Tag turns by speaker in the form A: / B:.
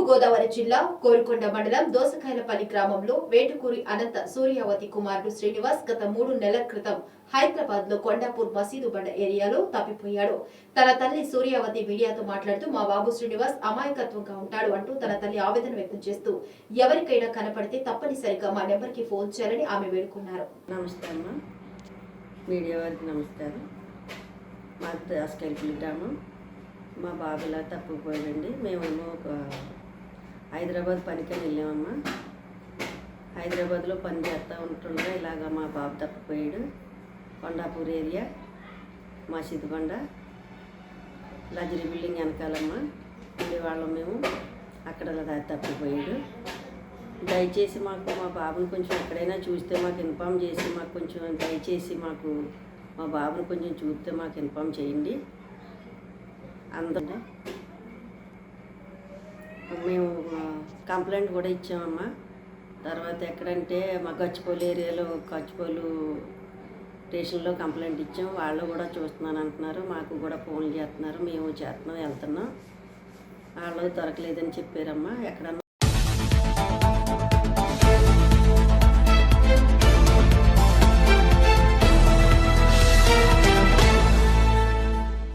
A: గోదావరి జిల్లా కోరుకొండ మండలం దోసకాయలపల్లి గ్రామంలో వేటుకూరి అనంత సూర్యావతి కుమారుడు శ్రీనివాస్ గత 3 నెలల క్రితం హైదరాబాద్ లో కొండాపూర్ మసీదు బండ ఏరియాలో తప్పిపోయాడు. తన తల్లి సూర్యావతి మీడియాతో మాట్లాడుతూ మా బాబు శ్రీనివాస్ అమాయకత్వంగా ఉంటాడు అంటూ తన తల్లి ఆవేదన వ్యక్తం చేస్తూ ఎవరికైనా కనపడితే తప్పనిసరిగా మా నెంబర్ కి ఫోన్ చేయాలని ఆమె వేడుకున్నారు.
B: నమస్తే అమ్మా, మీడియా వారికి నమస్కారం. మా దోసకాయలపల్లి గ్రామం. మా బాబు ఇలా తప్పిపోయాడండి. మేమేమో ఒక హైదరాబాద్ పనికని వెళ్ళామమ్మా. హైదరాబాద్లో పని చేస్తూ ఉంటుండగా ఇలాగ మా బాబు తప్పిపోయాడు. కొండాపూర్ ఏరియా మసీదు బండ లగ్జరీ బిల్డింగ్ వెనకాలమ్మ ఉండేవాళ్ళం మేము. అక్కడ తప్పిపోయాడు. దయచేసి మాకు మా బాబుని కొంచెం ఎక్కడైనా చూస్తే మాకు ఇన్ఫామ్ చేసి మాకు కొంచెం దయచేసి మాకు మా బాబుని కొంచెం చూస్తే మాకు ఇన్ఫామ్ చేయండి. అందరూ మేము కంప్లైంట్ కూడా ఇచ్చామమ్మా. తర్వాత ఎక్కడంటే మా గచ్చిపోలు ఏరియాలో గచ్చిపోలు స్టేషన్లో కంప్లైంట్ ఇచ్చాం. వాళ్ళు కూడా చూస్తున్నాను అంటున్నారు. మాకు కూడా ఫోన్లు చేస్తున్నారు. మేము చేస్తున్నాం, వెళ్తున్నాం. వాళ్ళు దొరకలేదని చెప్పారమ్మా. ఎక్కడన్నా